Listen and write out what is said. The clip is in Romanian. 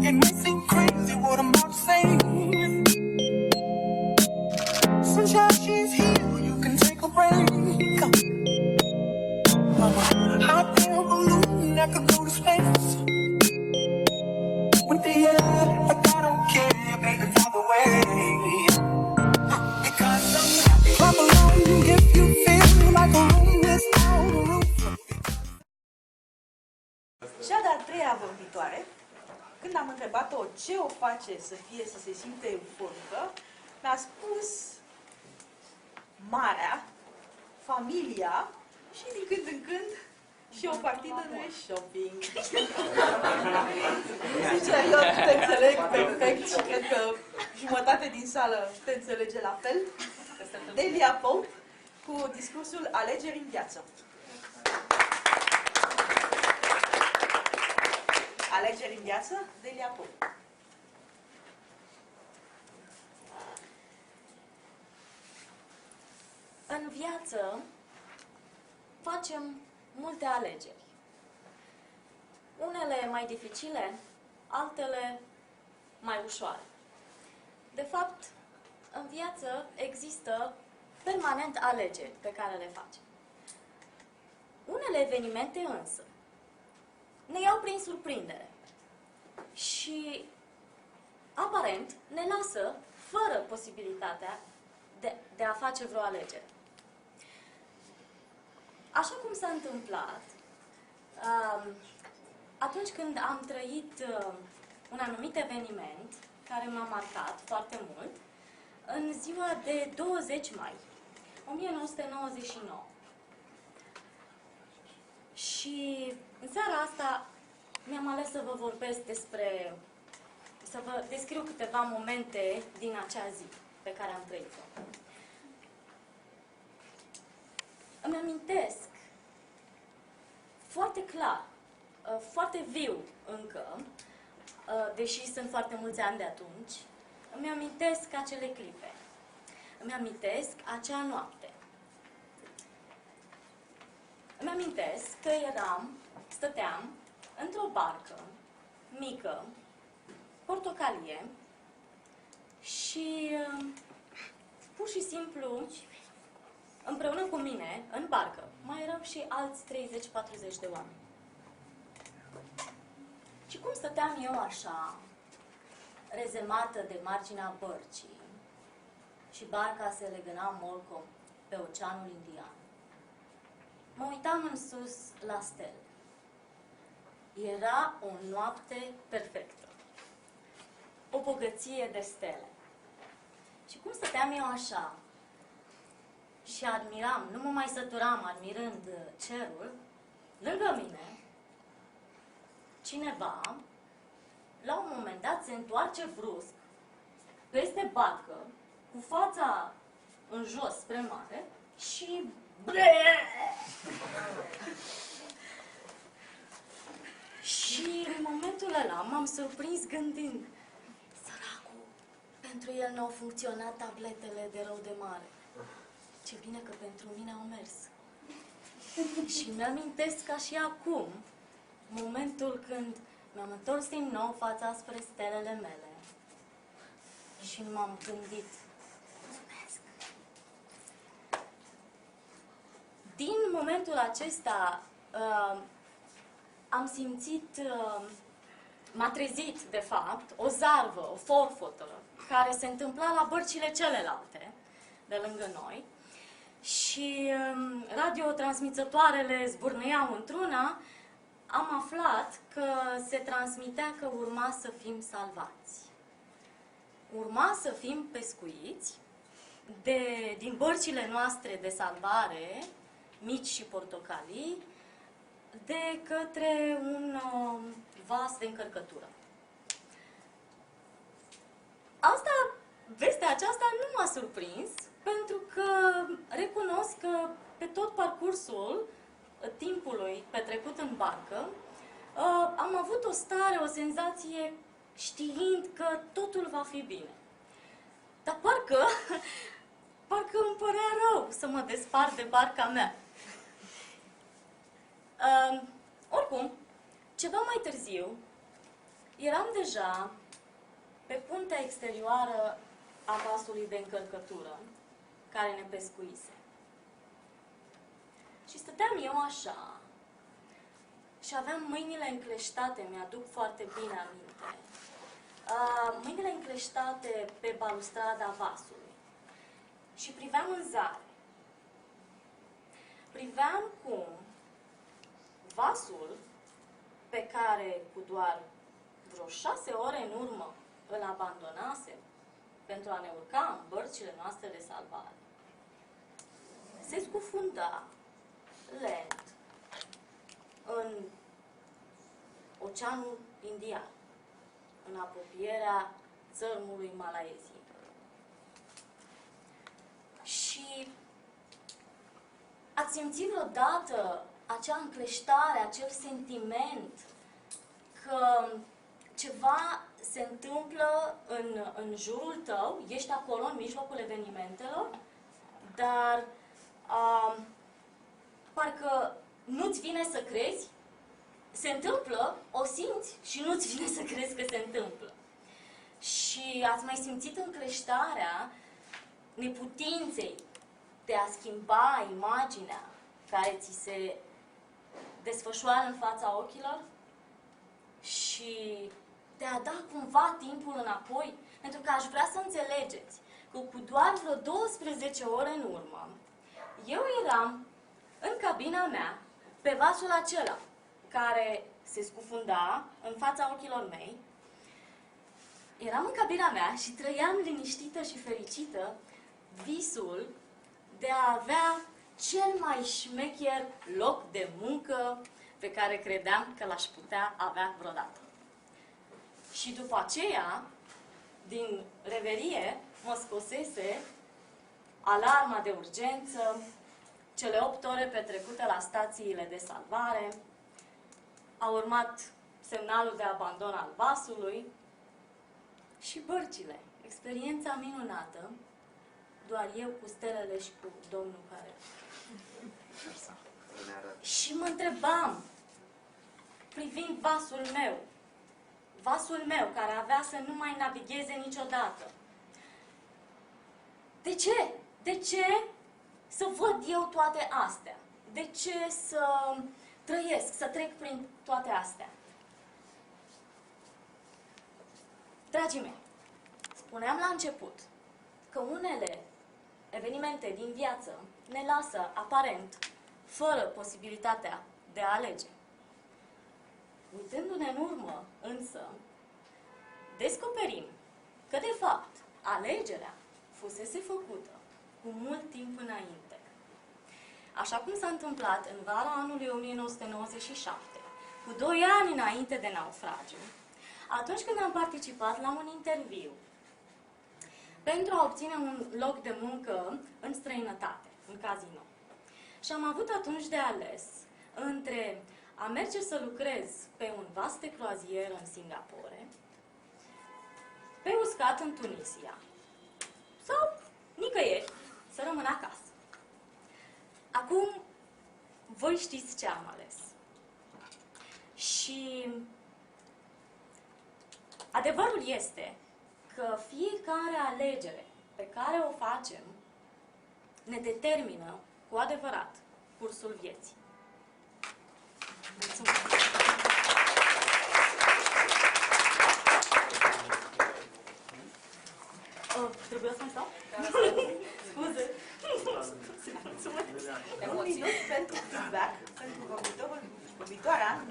It may seem crazy what I'm about to say. Sunshine, she's here, you can take a break. Hot air balloon that could go to space. With the air, like I don't care, baby, either way. Because I'm happy. Clap along if you feel like a room without a roof. Cea de-a treia vorbitoare, când am întrebat-o ce o face să se simte euforică, mi-a spus marea, familia și din când în când și o partidă de shopping. Sincer, eu te înțeleg perfect și cred că jumătate din sală te înțelege la fel. Delia Pope cu discursul Alegeri în viață. Alegeri în viață, Delia Pope. În viață facem multe alegeri. Unele mai dificile, altele mai ușoare. De fapt, în viață există permanent alegeri pe care le facem. Unele evenimente însă ne iau prin surprindere și aparent ne lasă fără posibilitatea de a face vreo alegere. Așa cum s-a întâmplat atunci când am trăit un anumit eveniment care m-a marcat foarte mult, în ziua de 20 mai 1999. Și în seara asta mi-am ales să vă vorbesc să vă descriu câteva momente din acea zi pe care am trăit-o. Îmi amintesc foarte clar, foarte viu încă, deși sunt foarte mulți ani de atunci, îmi amintesc acele clipe. Îmi amintesc acea noapte. Îmi amintesc că stăteam într-o barcă mică, portocalie, și pur și simplu, împreună cu mine, în barcă, mai erau și alți 30-40 de oameni. Și cum stăteam eu așa, rezemată de marginea bărcii, și barca se legăna molcom pe Oceanul Indian, mă uitam în sus la stele. Era o noapte perfectă. O bogăție de stele. Și cum stăteam eu așa și admiram, nu mă mai săturam admirând cerul, lângă mine, cineva, la un moment dat, se întoarce brusc peste barcă, cu fața în jos spre mare și și în momentul ăla m-am surprins gândind, săracul, pentru el n-au funcționat tabletele de rău de mare. Ce bine că pentru mine au mers. Și mi-amintesc ca și acum, momentul când mi-am întors din nou fața spre stelele mele și m-am gândit, mulțumesc. Din momentul acesta am simțit, m-a trezit, de fapt, o zarvă, o forfotă, care se întâmpla la bărcile celelalte, de lângă noi, și radiotransmițătoarele zburnăiau într-una. Am aflat că se transmitea că urma să fim salvați. Urma să fim pescuiți din bărcile noastre de salvare, mici și portocalii, de către un vas de încărcătură. Vestea aceasta nu m-a surprins, pentru că recunosc că pe tot parcursul timpului petrecut în barcă, am avut o stare, o senzație, știind că totul va fi bine. Dar parcă îmi părea rău să mă despart de barca mea. Oricum, ceva mai târziu, Eram deja pe puntea exterioară a vasului de încărcătură care ne pescuise. Și stăteam eu așa și aveam mâinile încleștate, mi-aduc foarte bine aminte, mâinile încleștate pe balustrada vasului și priveam în zare. Priveam cum vasul pe care cu doar vreo 6 ore în urmă îl abandonasem pentru a ne urca în bărcile noastre de salvare, se scufunda lent în Oceanul Indian, în apropierea țărmului Malaiziei. Și ați simțit vreodată acea încleștare, acel sentiment că ceva se întâmplă în jurul tău, ești acolo în mijlocul evenimentelor, dar parcă nu-ți vine să crezi, se întâmplă, o simți și nu-ți vine să crezi că se întâmplă. Și ați mai simțit încleștarea neputinței de a schimba imaginea care ți se desfășoară în fața ochilor și de a da cumva timpul înapoi, pentru că aș vrea să înțelegeți că cu doar vreo 12 ore în urmă, eu eram în cabina mea pe vasul acela care se scufunda în fața ochilor mei. Eram în cabina mea și trăiam liniștită și fericită visul de a avea cel mai șmecher loc de muncă pe care credeam că l-aș putea avea vreodată. Și după aceea, din reverie, mă scosese alarma de urgență, cele 8 ore petrecute la stațiile de salvare, a urmat semnalul de abandon al vasului și bărcile. Experiența minunată, doar eu cu stelele și cu Domnul care... Și mă întrebam, privind vasul meu care avea să nu mai navigheze niciodată. De ce? De ce să văd eu toate astea? De ce să trăiesc, să trec prin toate astea? Dragii mei, spuneam la început că unele evenimente din viață ne lasă aparent fără posibilitatea de a alege. Uitându-ne în urmă, însă, descoperim că, de fapt, alegerea fusese făcută cu mult timp înainte. Așa cum s-a întâmplat în vara anului 1997, cu 2 ani înainte de naufragiu, atunci când am participat la un interviu pentru a obține un loc de muncă în străinătate, în casino. Și am avut atunci de ales între a merge să lucrez pe un vas de croazieră în Singapore, pe uscat în Tunisia, sau nicăieri să rămân acasă. Acum, voi știți ce am ales. Și adevărul este că fiecare alegere pe care o facem ne determină cu adevărat cursul vieții. Mulțumesc! Trebuie să mai stau? Scuze! Un minut pentru feedback, pentru vorbitoarea,